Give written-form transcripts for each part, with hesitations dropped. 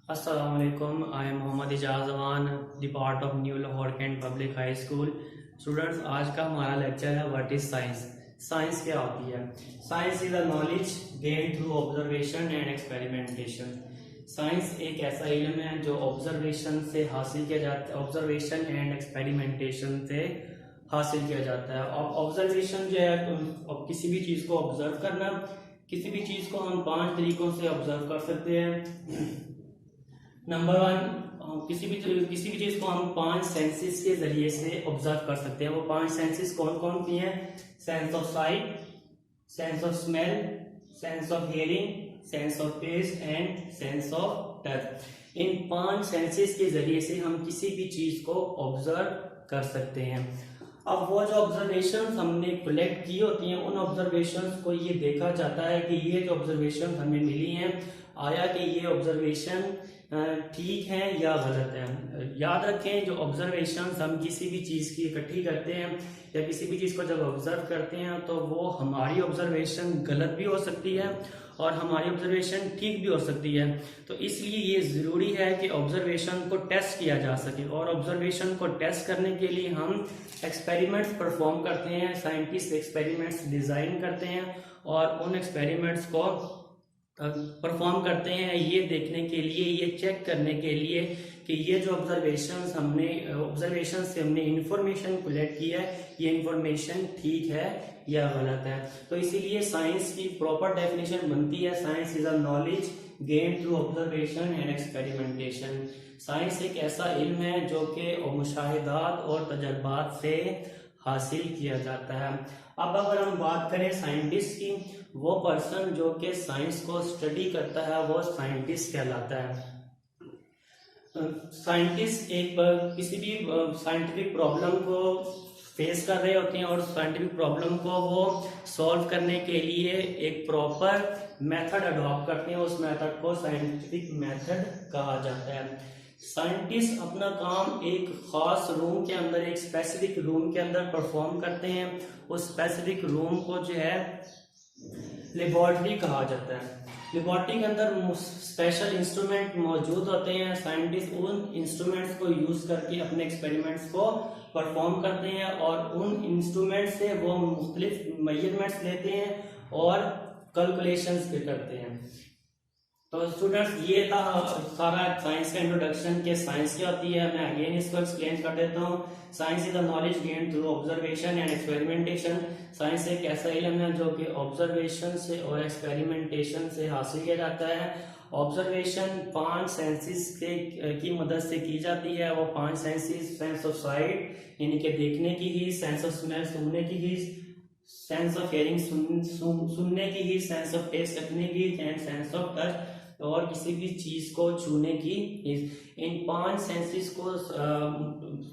Assalamualaikum. I am Mohammad Ijaz Awan, the part of new Lahore cantt public high school. Students, आज का हमारा lecture है what is science. Science क्या होती है? Science is a knowledge gain through observation and experimentation. Science एक ऐसा इल्म है जो ऑब्जर्वेशन से हासिल किया जाता है, ऑब्जर्वेशन एंड एक्सपेरिमेंटेशन से हासिल किया जाता है। और ऑब्जर्वेशन जो है, किसी भी चीज़ को ऑब्जर्व करना, किसी भी चीज़ को हम 5 तरीकों से ऑब्जर्व कर सकते हैं। नंबर 1, किसी भी चीज को हम 5 सेंसेस के जरिए से ऑब्जर्व कर सकते हैं। वो 5 सेंसेस कौन कौन सी हैं? Sense of sight, sense of smell, sense of hearing, sense of taste and sense of touch. इन 5 सेंसेस के जरिए से हम किसी भी चीज को ऑब्जर्व कर सकते हैं। अब वो जो ऑब्जर्वेशन हमने कलेक्ट की होती हैं, उन ऑब्जर्वेशन को ये देखा जाता है कि ये जो ऑब्जर्वेशन हमें मिली हैं, आया कि ये ऑब्जर्वेशन ठीक है या गलत है। याद रखें, जो ऑब्जर्वेशन हम किसी भी चीज़ की इकट्ठी करते हैं या किसी भी चीज़ को जब ऑब्जर्व करते हैं तो वो हमारी ऑब्जर्वेशन गलत भी हो सकती है और हमारी ऑब्जर्वेशन ठीक भी हो सकती है। तो इसलिए ये ज़रूरी है कि ऑब्जर्वेशन को टेस्ट किया जा सके, और ऑब्जर्वेशन को टेस्ट करने के लिए हम एक्सपेरिमेंट्स परफॉर्म करते हैं। साइंटिस्ट एक्सपेरिमेंट्स डिज़ाइन करते हैं और उन एक्सपेरिमेंट्स को परफॉर्म करते हैं, ये देखने के लिए, ये चेक करने के लिए कि ये जो ऑब्जर्वेशन से हमने इंफॉर्मेशन कलेक्ट की है, ये इंफॉर्मेशन ठीक है या गलत है। तो इसीलिए साइंस की प्रॉपर डेफिनेशन बनती है, science is a knowledge gain through observation and experimentation. Science एक ऐसा इल्म है जो कि मुशाहिदात और तजर्बात से हासिल किया जाता है। अब अगर हम बात करें साइंटिस्ट की, वो पर्सन जो कि साइंस को स्टडी करता है वो साइंटिस्ट कहलाता है। साइंटिस्ट एक किसी भी साइंटिफिक प्रॉब्लम को फेस कर रहे होते हैं और साइंटिफिक प्रॉब्लम को वो सॉल्व करने के लिए एक प्रॉपर मेथड अडॉप्ट करते हैं। उस मेथड को साइंटिफिक मेथड कहा जाता है। साइंटिस्ट अपना काम एक खास रूम के अंदर, एक स्पेसिफिक रूम के अंदर परफॉर्म करते हैं। उस स्पेसिफिक रूम को जो है लेबोरेटरी कहा जाता है। लेबोरेटरी के अंदर स्पेशल इंस्ट्रूमेंट मौजूद होते हैं। साइंटिस्ट उन इंस्ट्रूमेंट्स को यूज करके अपने एक्सपेरिमेंट्स को परफॉर्म करते हैं और उन इंस्ट्रूमेंट से वो मुख्तलिफ मेजरमेंट्स लेते हैं और कैलकुलेशंस भी करते हैं। तो स्टूडेंट्स, ये था सारा साइंस का इंट्रोडक्शन के साइंस क्या होती है। मैं अगेन इसको एक्सप्लेन कर देता हूँ। Science is the knowledge gain through observation and experimentation. Science एक ऐसा इल्म है जो कि ऑब्जर्वेशन से और एक्सपेरिमेंटेशन से हासिल किया जाता है। ऑब्जर्वेशन 5 सेंसेस की मदद से की जाती है। वो 5 सेंसेस, सेंस ऑफ साइट यानी कि देखने की ही, सेंस ऑफ स्मेल सूंघने की ही, सेंस ऑफ हियरिंग सुनने की ही, सेंस ऑफ टेस्ट चखने की एंड सेंस ऑफ टच और किसी भी चीज को छूने की। इन 5 सेंसेस को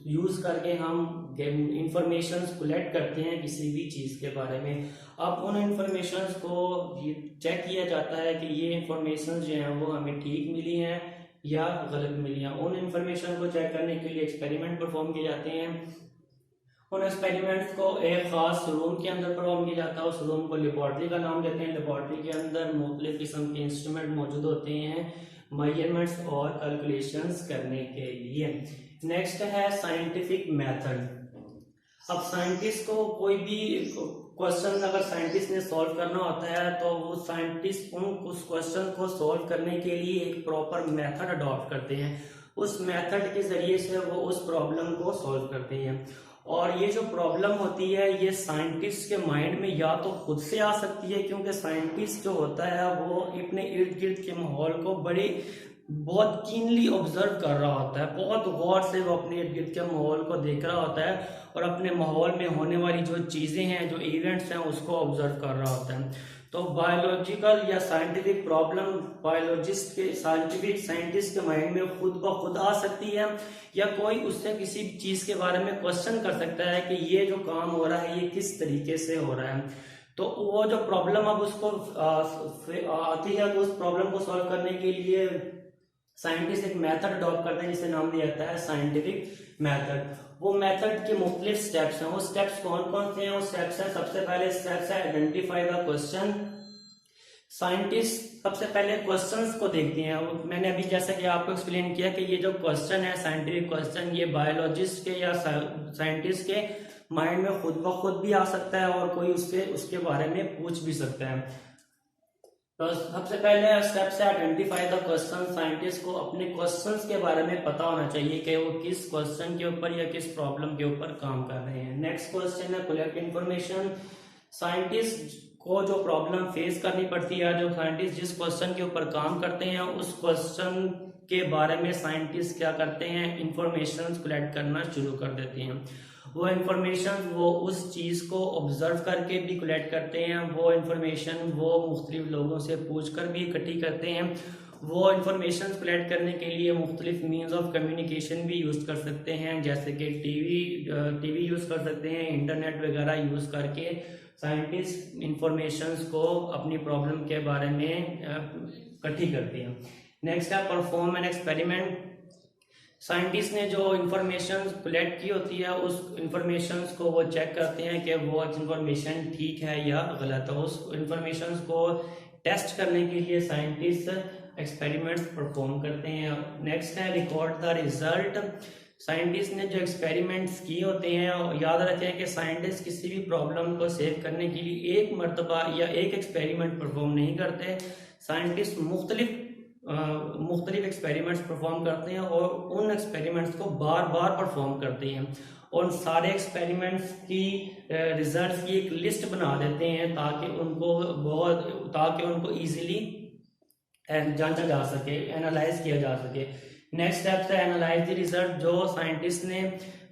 यूज करके हम इंफॉर्मेशन कलेक्ट करते हैं किसी भी चीज के बारे में। अब उन इंफॉर्मेशन को चेक किया जाता है कि ये इंफॉर्मेशन जो है वो हमें ठीक मिली हैं या गलत मिली हैं। उन इंफॉर्मेशन को चेक करने के लिए एक्सपेरिमेंट परफॉर्म किए जाते हैं। उन एक्सपेरिमेंट्स को एक खास रूम के अंदर परफॉर्म किया जाता है। उस रूम को लेबोरेटरी का नाम देते हैं। लेबोरेटरी के अंदर मुख्तलिफ किस्म के इंस्ट्रूमेंट मौजूद होते हैं मेजरमेंट्स और कैलकुलेशंस करने के लिए। नेक्स्ट है साइंटिफिक मेथड। अब साइंटिस्ट को कोई भी क्वेश्चन अगर साइंटिस्ट ने सॉल्व करना होता है तो वो साइंटिस्ट उस क्वेश्चन को सॉल्व करने के लिए एक प्रॉपर मेथड अडॉप्ट करते हैं। उस मेथड के जरिए से वो उस प्रॉब्लम को सॉल्व करते हैं। और ये जो प्रॉब्लम होती है ये साइंटिस्ट के माइंड में या तो खुद से आ सकती है, क्योंकि साइंटिस्ट जो होता है वो अपने इर्द गिर्द के माहौल को बहुत कीनली ऑब्जर्व कर रहा होता है। बहुत गौर से वो अपने इर्द गिर्द के माहौल को देख रहा होता है और अपने माहौल में होने वाली जो चीजें हैं, जो इवेंट्स हैं, उसको ऑब्जर्व कर रहा होता है। तो बायोलॉजिकल या साइंटिफिक प्रॉब्लम साइंटिस्ट के माइंड में खुद ब खुद आ सकती है, या कोई उससे किसी चीज के बारे में क्वेश्चन कर सकता है कि ये जो काम हो रहा है ये किस तरीके से हो रहा है। तो वो जो प्रॉब्लम अब उसको आती है, तो उस प्रॉब्लम को सॉल्व करने के लिए साइंटिस्ट एक मेथड अडॉप्ट करते हैं जिसे नाम दिया जाता है साइंटिफिक मेथड। वो मेथड के मुख्तलिफ स्टेप्स हैं। वो स्टेप्स कौन कौन से हैं? वो स्टेप्स हैं, सबसे पहले स्टेप्स है आइडेंटिफाई द क्वेश्चन, साइंटिस्ट सबसे पहले क्वेश्चंस को देखते हैं। मैंने अभी जैसा कि आपको एक्सप्लेन किया कि ये जो क्वेश्चन है साइंटिफिक क्वेश्चन, ये बायोलॉजिस्ट के या साइंटिस्ट के माइंड में खुद ब खुद भी आ सकता है और कोई उसके बारे में पूछ भी सकता है। तो सबसे पहले स्टेप से आइडेंटिफाई द क्वेश्चन। साइंटिस्ट को अपने क्वेश्चंस के बारे में पता होना चाहिए कि वो किस क्वेश्चन के ऊपर या किस प्रॉब्लम के ऊपर काम कर रहे हैं। नेक्स्ट क्वेश्चन है कलेक्ट इंफॉर्मेशन। साइंटिस्ट को जो प्रॉब्लम फेस करनी पड़ती है, जो साइंटिस्ट जिस क्वेश्चन के ऊपर काम करते हैं उस क्वेश्चन के बारे में साइंटिस्ट क्या करते हैं, इंफॉर्मेशन कलेक्ट करना शुरू कर देते हैं। वो इंफॉर्मेशन वो उस चीज को ऑब्जर्व करके भी कलेक्ट करते हैं, वो इंफॉर्मेशन वो मुख्तलिफ लोगों से पूछ कर भी इकट्ठी करते हैं। वो इंफॉर्मेशन कलेक्ट करने के लिए मुख्तलिफ मीन्स ऑफ कम्युनिकेशन भी यूज कर सकते हैं, जैसे कि टीवी यूज कर सकते हैं, इंटरनेट वगैरह यूज करके साइंटिस्ट इंफॉर्मेशंस को अपनी प्रॉब्लम के बारे में इकट्ठी करते हैं। नेक्स्ट है परफॉर्म एन एक्सपेरिमेंट। साइंटिस्ट ने जो इंफॉर्मेशन कलेक्ट की होती है उस इंफॉर्मेशन को वो चेक करते हैं कि वो इंफॉर्मेशन ठीक है या गलत है। उस इंफॉर्मेशन को टेस्ट करने के लिए साइंटिस्ट एक्सपेरिमेंट्स परफॉर्म करते हैं। नेक्स्ट है रिकॉर्ड द रिजल्ट। साइंटिस्ट ने जो एक्सपेरिमेंट्स किए होते हैं, याद रखें कि साइंटिस्ट किसी भी प्रॉब्लम को सेव करने के लिए एक मरतबा या एक एक्सपेरिमेंट परफॉर्म नहीं करते। साइंटिस्ट मुख्तलिफ एक्सपेरिमेंट्स परफॉर्म करते हैं और उन एक्सपेरिमेंट्स को बार बार परफॉर्म करते हैं और सारे एक्सपेरिमेंट्स की रिजल्ट्स की एक लिस्ट बना देते हैं ताकि उनको इजीली जांचा जा सके, एनालाइज किया जा सके। नेक्स्ट स्टेप है एनालाइज द रिजल्ट। जो साइंटिस्ट ने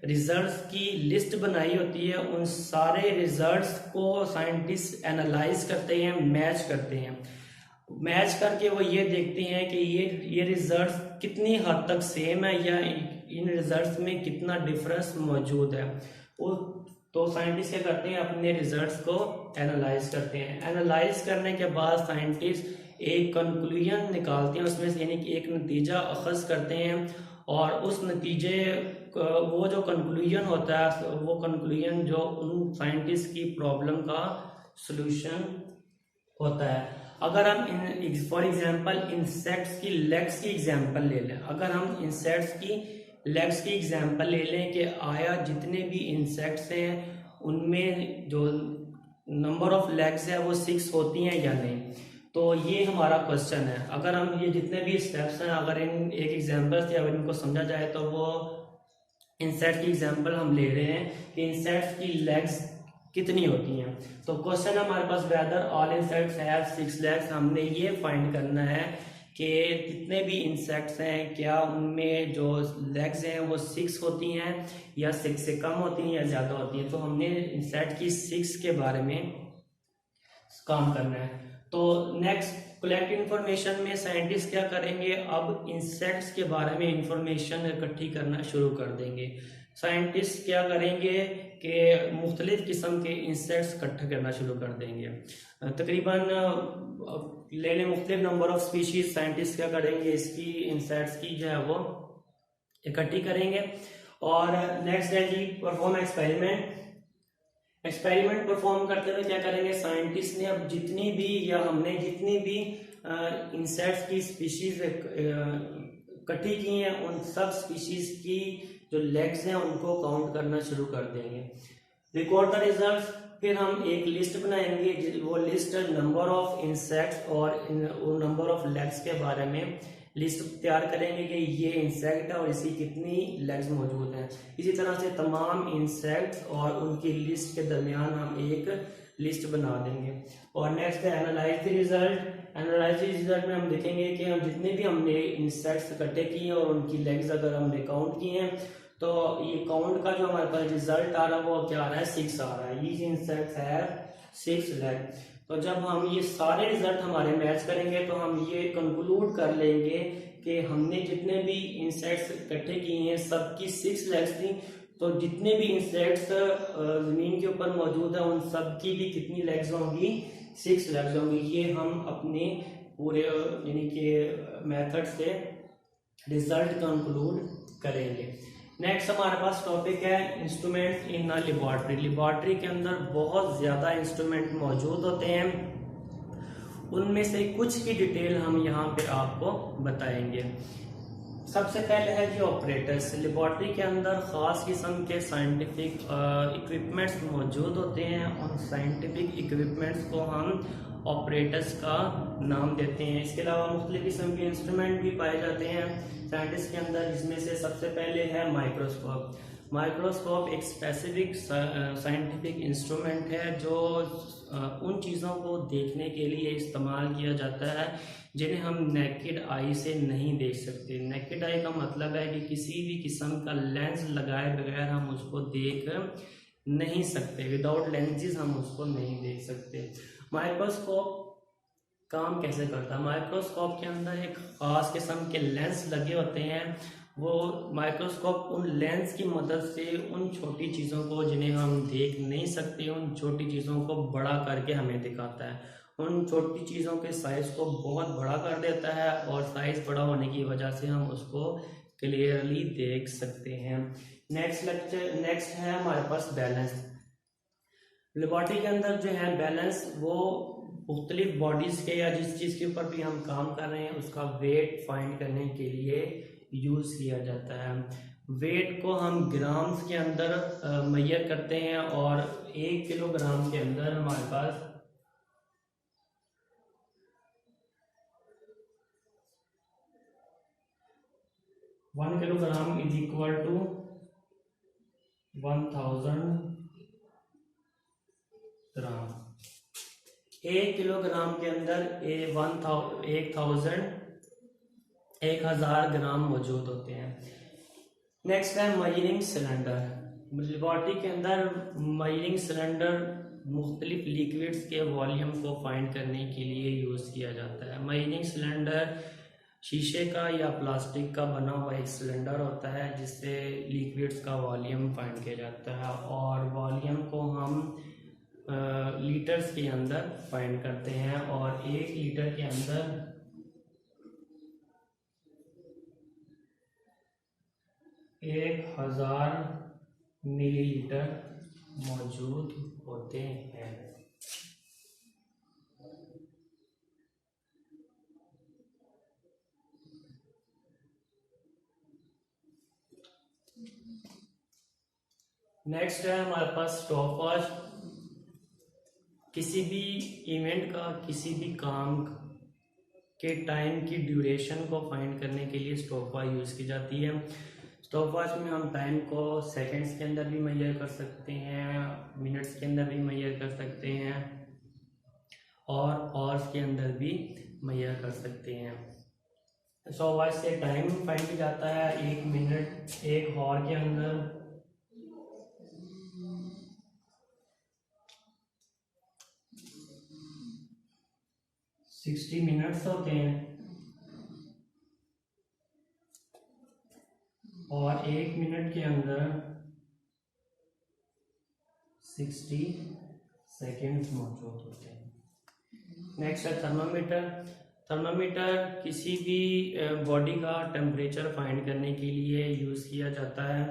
रिजल्ट्स की लिस्ट बनाई होती है उन सारे रिजल्ट्स को साइंटिस्ट एनालाइज करते हैं, मैच करते हैं। मैच करके वो ये देखते हैं कि ये रिजल्ट्स कितनी हद तक सेम है या इन रिजल्ट्स में कितना डिफरेंस मौजूद है। तो साइंटिस्ट क्या करते हैं, अपने रिजल्ट्स को एनालाइज करते हैं। एनालाइज करने के बाद साइंटिस्ट एक कंक्लूजन निकालते हैं उसमें से, यानी कि एक नतीजा अखज़ करते हैं और उस नतीजे वो जो कंक्लूजन होता है वो कंक्लूजन जो उन साइंटिस्ट की प्रॉब्लम का सलूशन होता है। अगर हम फॉर एग्जांपल इंसेक्ट्स की लेग्स की एग्जांपल ले लें, अगर हम इंसेक्ट्स की लेग्स की एग्जांपल ले लें कि आया जितने भी इंसेक्ट्स हैं उनमें जो नंबर ऑफ लेग्स है वो 6 होती हैं या नहीं, तो ये हमारा क्वेश्चन है। अगर हम ये जितने भी स्टेप्स हैं अगर इन एक एग्जांपल से अगर इनको समझा जाए तो वो इंसेक्ट की एग्जांपल हम ले रहे हैं कि इंसेक्ट्स की लेग्स कितनी होती हैं। तो क्वेश्चन हमारे पास whether all insects have 6 legs. हमने ये फाइंड करना है कि जितने भी इंसेक्ट्स हैं क्या उनमें जो लेग्स हैं वो 6 होती हैं या 6 से कम होती हैं या ज़्यादा होती हैं। तो हमने इंसेक्ट की 6 के बारे में काम करना है। तो नेक्स्ट कलेक्ट इन्फॉर्मेशन में साइंटिस्ट क्या करेंगे, अब इंसेक्ट्स के बारे में इंफॉर्मेशन इकट्ठी करना शुरू कर देंगे। साइंटिस्ट क्या करेंगे कि मुख्तलिफ किस्म के इंसेक्ट्स इकट्ठा करना शुरू कर देंगे। तकरीबन लेने मुख्तलिफ नंबर ऑफ स्पीशीज साइंटिस्ट क्या करेंगे, इसकी इंसेक्ट्स की जो है वो इकट्ठी करेंगे। और नेक्स्ट है जी परफॉर्म एक्सपेरिमेंट। एक्सपेरिमेंट परफॉर्म करते हुए क्या करेंगे, साइंटिस्ट ने अब हमने जितनी भी इंसेक्ट्स की स्पीशीज इकट्ठी की हैं उन सब स्पीशीज की जो लेग्स हैं उनको काउंट करना शुरू कर देंगे। Record the result. फिर हम एक लिस्ट बनाएंगे, वो लिस्ट नंबर ऑफ इंसेक्ट्स और नंबर ऑफ लेग्स के बारे में लिस्ट तैयार करेंगे कि ये इंसेक्ट है और इसकी कितनी लेग्स मौजूद हैं। इसी तरह से तमाम इंसेक्ट्स और उनकी लिस्ट के दरमियान हम एक लिस्ट बना देंगे। और नेक्स्ट है analyse the result. Analyse the result में हम देखेंगे कि हम जितने भी हमने इंसेक्ट्स इकट्ठे किए हैं और उनकी लेग्स अगर हमने काउंट किए हैं तो ये काउंट का जो हमारे पास रिजल्ट आ रहा है वो क्या आ रहा है, 6 आ रहा है। ये इंसेक्ट्स है 6 लेग। तो जब हम ये सारे रिजल्ट हमारे मैच करेंगे तो हम ये कंक्लूड कर लेंगे कि हमने जितने भी इंसेक्ट्स इकट्ठे किए हैं सबकी 6 लेग्स थी। तो जितने भी इंसेक्ट्स जमीन के ऊपर मौजूद है उन सब की भी कितनी लेग्स होंगी, 6 लेग्स होंगी। ये हम अपने पूरे यानी कि मेथड से रिजल्ट कंक्लूड करेंगे। नेक्स्ट हमारे पास टॉपिक है इंस्ट्रूमेंट इन लेबोरेटरी। लेबोरेटरी के अंदर बहुत ज़्यादा इंस्ट्रूमेंट मौजूद होते हैं उनमें से कुछ की डिटेल हम यहाँ पे आपको बताएंगे। सबसे पहले है जी ऑपरेटर्स। लेबॉर्ट्री के अंदर ख़ास किस्म के साइंटिफिक इक्विपमेंट्स मौजूद होते हैं। उन साइंटिफिक इक्विपमेंट्स को हम ऑपरेटर्स का नाम देते हैं। इसके अलावा मुख्तलिफ किस्म के इंस्ट्रूमेंट भी पाए जाते हैं साइंटिस्ट के अंदर, जिसमें से सबसे पहले है माइक्रोस्कोप। माइक्रोस्कोप एक स्पेसिफिक साइंटिफिक इंस्ट्रूमेंट है जो उन चीज़ों को देखने के लिए इस्तेमाल किया जाता है जिन्हें हम नेकेड आई से नहीं देख सकते। नेकेड आई का मतलब है कि किसी भी किस्म का लेंस लगाए बगैर हम उसको देख नहीं सकते। विदाउट लेंसेज हम उसको नहीं देख सकते। माइक्रोस्कोप काम कैसे करता है? माइक्रोस्कोप के अंदर एक ख़ास किस्म के लेंस लगे होते हैं। वो माइक्रोस्कोप उन लेंस की मदद से उन छोटी चीज़ों को जिन्हें हम देख नहीं सकते, उन छोटी चीज़ों को बड़ा करके हमें दिखाता है। उन छोटी चीज़ों के साइज़ को बहुत बड़ा कर देता है और साइज़ बड़ा होने की वजह से हम उसको क्लियरली देख सकते हैं। नेक्स्ट है हमारे पास बैलेंस। लेबॉर्ट्री के अंदर जो है बैलेंस, वो मुख्तलिफ बॉडीज़ के या जिस चीज़ के ऊपर भी हम काम कर रहे हैं उसका वेट फाइंड करने के लिए यूज़ किया जाता है। वेट को हम ग्राम्स के अंदर मेजर करते हैं और 1 किलोग्राम के अंदर हमारे पास 1 kilogram is equal to 1000 gram. 1 kilogram के अंदर 1000 ग्राम मौजूद होते हैं। नेक्स्ट है मेजरिंग सिलेंडर। लेबॉर्ट्री के अंदर मेजरिंग सिलेंडर मुख्तलिफ लिक्विड्स के वॉल्यूम को फाइंड करने के लिए यूज़ किया जाता है। मेजरिंग सिलेंडर शीशे का या प्लास्टिक का बना हुआ एक सिलेंडर होता है जिससे लिक्विड्स का वॉल्यूम फाइंड किया जाता है और वॉल्यूम को हम लीटर्स के अंदर फाइंड करते हैं और 1 लीटर के अंदर 1000 मिलीलीटर मौजूद होते हैं। नेक्स्ट है हमारे पास स्टॉपवॉच। किसी भी इवेंट का, किसी भी काम के टाइम की ड्यूरेशन को फाइंड करने के लिए स्टॉपवॉच यूज़ की जाती है। स्टॉपवॉच में हम टाइम को सेकंड्स के अंदर भी मेजर कर सकते हैं, मिनट्स के अंदर भी मेजर कर सकते हैं और आवर्स के अंदर भी मेजर कर सकते हैं। स्टॉपवॉच से टाइम फाइंड किया जाता है। 1 मिनट 1 आवर के अंदर 60 मिनट्स होते हैं और 1 मिनट के अंदर 60 सेकेंड्स मौजूद होते हैं। नेक्स्ट है थर्मामीटर। थर्मामीटर किसी भी बॉडी का टेम्परेचर फाइंड करने के लिए यूज़ किया जाता है।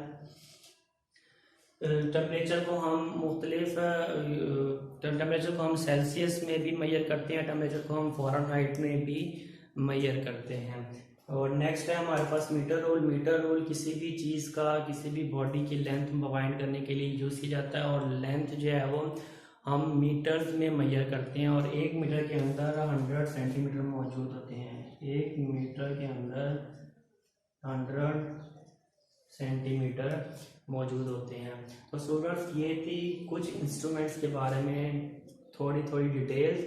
टेम्परेचर को हम सेल्सियस में भी मेजर करते हैं, टेम्परेचर को हम फ़ारेनहाइट में भी मेजर करते हैं। और नेक्स्ट है हमारे पास मीटर रोल। मीटर रोल किसी भी चीज़ का, किसी भी बॉडी की लेंथ फाइंड करने के लिए यूज़ किया जाता है और लेंथ जो है वो हम मीटर्स में मेजर करते हैं और 1 मीटर के अंदर 100 सेंटीमीटर मौजूद होते हैं। 1 मीटर के अंदर 100 सेंटीमीटर मौजूद होते हैं। तो स्टूडेंट्स, ये थी कुछ इंस्ट्रूमेंट्स के बारे में थोड़ी डिटेल्स।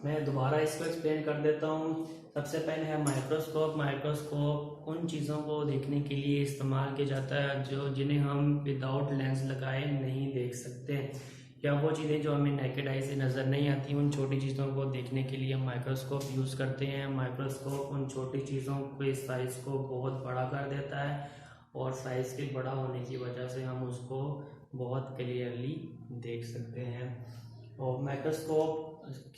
मैं दोबारा इसको एक्सप्लेन कर देता हूँ। सबसे पहले है माइक्रोस्कोप। माइक्रोस्कोप उन चीज़ों को देखने के लिए इस्तेमाल किया जाता है जिन्हें हम विदाउट लेंस लगाए नहीं देख सकते, या वो चीज़ें जो हमें नेकेड आई से नज़र नहीं आती, उन छोटी चीज़ों को देखने के लिए हम माइक्रोस्कोप यूज़ करते हैं। माइक्रोस्कोप उन छोटी चीज़ों के साइज़ को बहुत बड़ा कर देता है और साइज़ के बड़ा होने की वजह से हम उसको बहुत क्लियरली देख सकते हैं। और माइक्रोस्कोप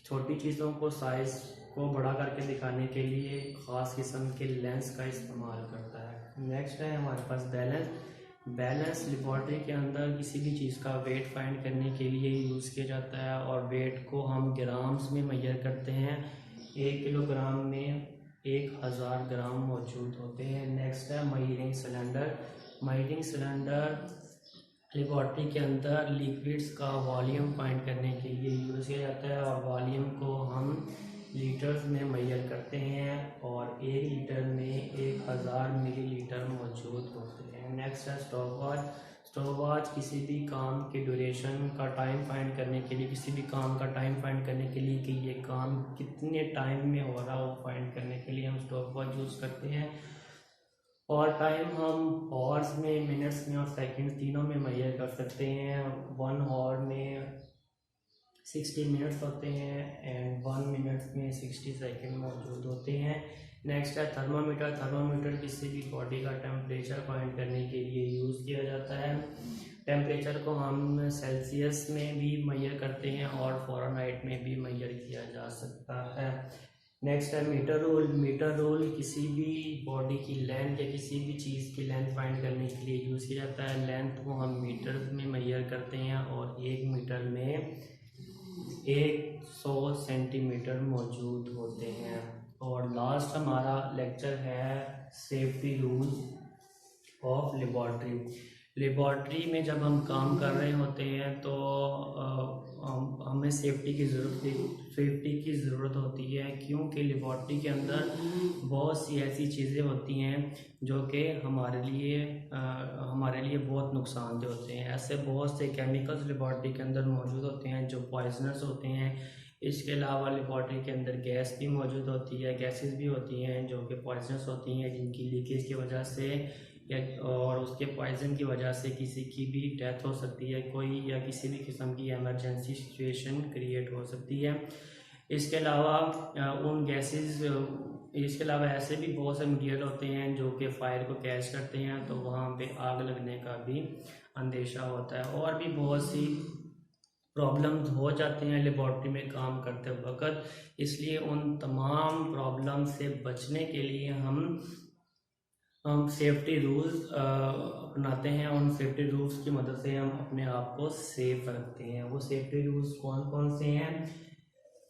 छोटी चीज़ों को साइज़ को बड़ा करके दिखाने के लिए ख़ास किस्म के लेंस का इस्तेमाल करता है। नेक्स्ट है हमारे पास बैलेंस। बैलेंस लेबॉर्ट्री के अंदर किसी भी चीज़ का वेट फाइंड करने के लिए यूज़ किया जाता है और वेट को हम ग्राम्स में मेजर करते हैं। 1 किलोग्राम में 1000 ग्राम मौजूद होते हैं। नेक्स्ट है measuring cylinder. Measuring cylinder laboratory के अंदर लिक्विड्स का वॉल्यूम फाइंड करने के लिए यूज़ किया जाता है और वॉल्यूम को हम लीटर्स में मेजर करते हैं और 1 लीटर में 1000 मिलीलीटर मौजूद होते हैं। नेक्स्ट है स्टॉप वॉच। स्टॉप वॉच किसी भी काम के ड्यूरेशन का टाइम फाइंड करने के लिए, किसी भी काम का टाइम फाइंड करने के लिए कि ये काम कितने टाइम में हो रहा हो फाइंड करने के लिए हम स्टॉप वॉच यूज़ करते हैं। और टाइम हम आवर्स में, मिनट्स में और सेकंड तीनों में मेजर कर सकते हैं। 1 आवर में 60 मिनट्स होते हैं एंड 1 मिनट में 60 सेकंड मौजूद होते हैं। नेक्स्ट है थर्मामीटर। थर्मामीटर किसी भी बॉडी का टेम्परेचर फाइंड करने के लिए यूज़ किया जाता है। टेम्परेचर को हम सेल्सियस में भी मेजर करते हैं और फ़ारेनहाइट में भी मेजर किया जा सकता है। नेक्स्ट है मीटर रूल। मीटर रूल किसी भी बॉडी की लेंथ या किसी भी चीज़ की लेंथ फाइंड करने के लिए यूज़ किया जाता है। लेंथ को हम मीटर में मेजर करते हैं और 1 मीटर में 100 सेंटीमीटर मौजूद होते हैं। और लास्ट हमारा लेक्चर है safety rules of laboratory. Laboratory में जब हम काम कर रहे होते हैं तो हमें सेफ्टी की ज़रूरत होती है, क्योंकि लेबॉर्ट्री के अंदर बहुत सी ऐसी चीज़ें होती हैं जो कि हमारे लिए बहुत नुकसानदेह होते हैं। ऐसे बहुत से केमिकल्स लेबॉर्ट्री के अंदर मौजूद होते हैं जो पॉइजनस होते हैं। इसके अलावा लेबॉर्ट्री के अंदर गैस भी मौजूद होती है, गैसेस भी होती हैं जो कि पॉइजनस होती हैं, जिनकी लीकेज की वजह से और उसके पॉइजन की वजह से किसी की भी डेथ हो सकती है, कोई या किसी भी किस्म की इमरजेंसी सिचुएशन क्रिएट हो सकती है। इसके अलावा इसके अलावा ऐसे भी बहुत से मटीरियल होते हैं जो कि फायर को कैच करते हैं, तो वहाँ पे आग लगने का भी अंदेशा होता है। और भी बहुत सी प्रॉब्लम्स हो जाते हैं लेबॉर्ट्री में काम करते वक्त, इसलिए उन तमाम प्रॉब्लम से बचने के लिए हम सेफ्टी रूल्स अपनाते हैं। उन सेफ्टी रूल्स की मदद से हम अपने आप को सेफ रखते हैं। वो सेफ्टी रूल्स कौन कौन से हैं?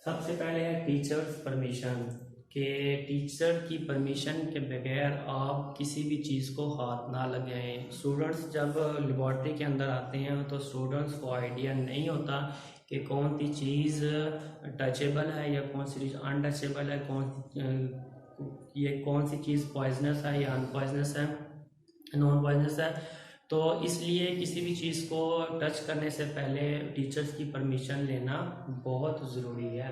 सबसे पहले है टीचर्स परमिशन, कि टीचर की परमिशन के बगैर आप किसी भी चीज़ को हाथ ना लगाएं। स्टूडेंट्स जब लेबॉर्ट्री के अंदर आते हैं तो स्टूडेंट्स को आइडिया नहीं होता कि कौन सी चीज़ टचेबल है या कौन सी चीज़ अनटचेबल है, कौन सी चीज़ पॉइजनस है या अनपॉइजनस है, नॉन पॉइजनस है। तो इसलिए किसी भी चीज़ को टच करने से पहले टीचर्स की परमिशन लेना बहुत ज़रूरी है।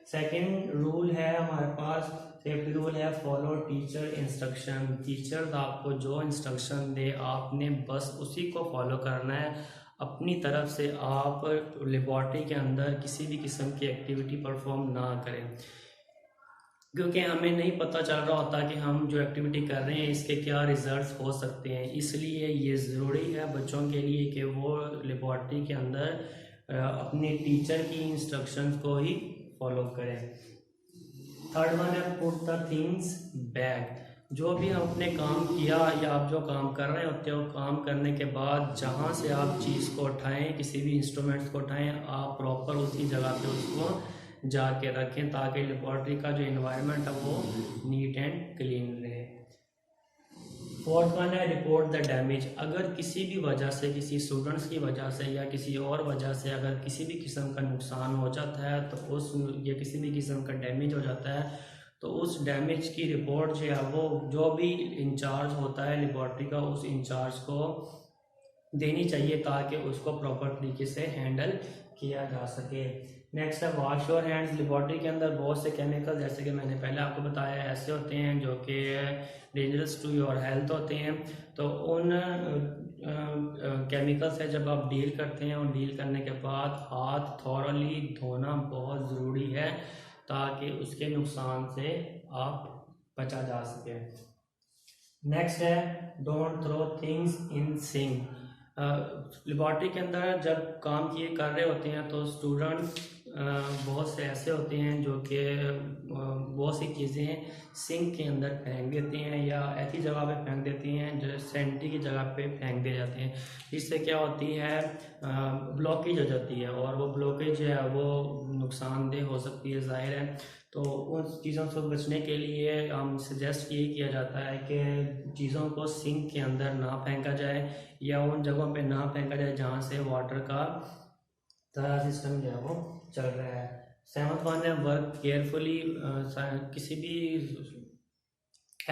सेकंड रूल है हमारे पास, सेफ्टी रूल है फॉलो टीचर इंस्ट्रक्शन। टीचर आपको जो इंस्ट्रक्शन दे आपने बस उसी को फॉलो करना है। अपनी तरफ से आप लेबॉर्ट्री के अंदर किसी भी किस्म की एक्टिविटी परफॉर्म ना करें, क्योंकि हमें नहीं पता चल रहा होता कि हम जो एक्टिविटी कर रहे हैं इसके क्या रिजल्ट्स हो सकते हैं। इसलिए ये ज़रूरी है बच्चों के लिए कि वो लेबॉर्ट्री के अंदर अपने टीचर की इंस्ट्रक्शंस को ही फॉलो करें। थर्ड वन है पुट द थिंग्स बैक। जो भी हम अपने काम किया या आप जो काम कर रहे होते हो, काम करने के बाद जहाँ से आप चीज़ को उठाएं, किसी भी इंस्ट्रूमेंट्स को उठाएं, आप प्रॉपर उसी जगह पे उसको जाके रखें ताकि लेबॉर्ट्री का जो एनवायरनमेंट है वो नीट एंड क्लीन रहे। फोर्थ वन है रिपोर्ट द डैमेज। अगर किसी भी वजह से, किसी स्टूडेंट्स की वजह से या किसी और वजह से अगर किसी भी किस्म का नुकसान हो जाता है तो या किसी भी किस्म का डैमेज हो जाता है तो उस डैमेज की रिपोर्ट जो है वो जो भी इंचार्ज होता है लेबॉर्ट्री का, उस इंचार्ज को देनी चाहिए ताकि उसको प्रॉपर तरीके से हैंडल किया जा सके। नेक्स्ट है वॉश योर हैंड्स। लेबॉर्ट्री के अंदर बहुत से केमिकल, जैसे कि मैंने पहले आपको बताया, ऐसे होते हैं जो कि डेंजरस टू योर हेल्थ होते हैं। तो उन केमिकल से जब आप डील करते हैं और डील करने के बाद हाथ थॉरली धोना बहुत ज़रूरी है ताकि उसके नुकसान से आप बचा जा सके। नेक्स्ट है don't throw things in sink. Laboratory के अंदर जब काम किए कर रहे होते हैं तो स्टूडेंट्स बहुत से ऐसे होते हैं जो कि बहुत सी चीज़ें सिंक के अंदर फेंक देते हैं या ऐसी जगह पे फेंक देते हैं जो सैनिटरी की जगह पे फेंक दिए जाते हैं। इससे क्या होती है, ब्लॉकेज हो जाती है और वो ब्लॉकेज जो है वो नुकसानदेह हो सकती है, ज़ाहिर है। तो उन चीज़ों से बचने के लिए हम सजेस्ट ये किया जाता है कि चीज़ों को सिंक के अंदर ना फेंका जाए या उन जगहों पे ना फेंका जाए जहाँ से वाटर का सारा सिस्टम जो है वो चल रहा है। 7th वन है वर्क केयरफुली। किसी भी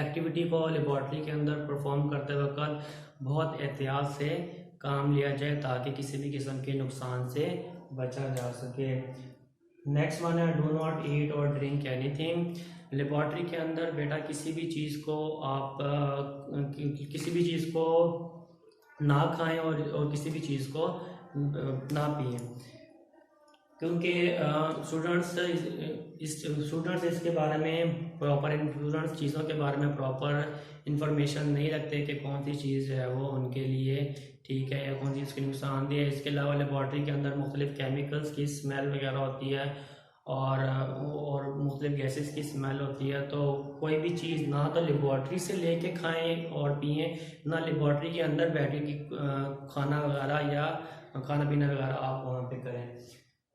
एक्टिविटी को लेबॉर्ट्री के अंदर परफॉर्म करते वक्त बहुत एहतियात से काम लिया जाए ताकि किसी भी किस्म के नुकसान से बचा जा सके। नेक्स्ट वन है डू नॉट ईट और ड्रिंक एनीथिंग। लेबॉर्ट्री के अंदर बेटा किसी भी चीज़ को आप किसी भी चीज़ को ना खाएं और किसी भी चीज़ को ना पिएं, क्योंकि स्टूडेंट्स इसके बारे में स्टूडेंट्स चीज़ों के बारे में प्रॉपर इंफॉर्मेशन नहीं रखते कि कौन सी चीज़ जो है वो उनके लिए ठीक है या कौन सी इसकी नुकसानदेह है। इसके अलावा लेबॉर्ट्री के अंदर मुख्तलिफ केमिकल्स की स्मेल वगैरह होती है और मुख्तलिफ गैसेस की स्मेल होती है। तो कोई भी चीज़ ना तो लेबॉर्ट्री से लेके खाएं और पिएं, ना लेबॉर्ट्री के अंदर बैठ के खाना वगैरह या खाना पीना वगैरह आप वहाँ पे करें।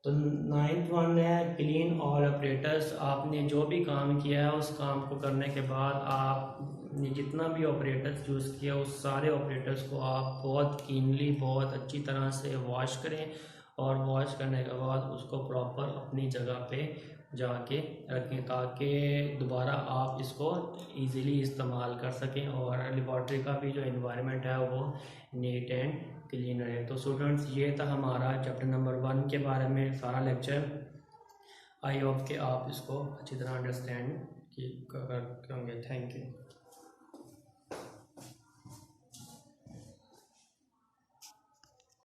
तो 9th वन है क्लीन ऑल ऑपरेटर्स। आपने जो भी काम किया है उस काम को करने के बाद आपने जितना भी ऑपरेटर्स यूज़ किया उस सारे ऑपरेटर्स को आप बहुत क्लीनली बहुत अच्छी तरह से वॉश करें और वॉश करने के बाद उसको प्रॉपर अपनी जगह पे जाके रखें ताकि दोबारा आप इसको इजीली इस्तेमाल कर सकें और लेबॉर्ट्री का भी जो एनवायरनमेंट है वो नीट एंड क्लीन रहे। तो स्टूडेंट्स ये था हमारा चैप्टर नंबर 1 के बारे में सारा लेक्चर। आई होप कि आप इसको अच्छी तरह अंडरस्टैंड करेंगे। Thank you.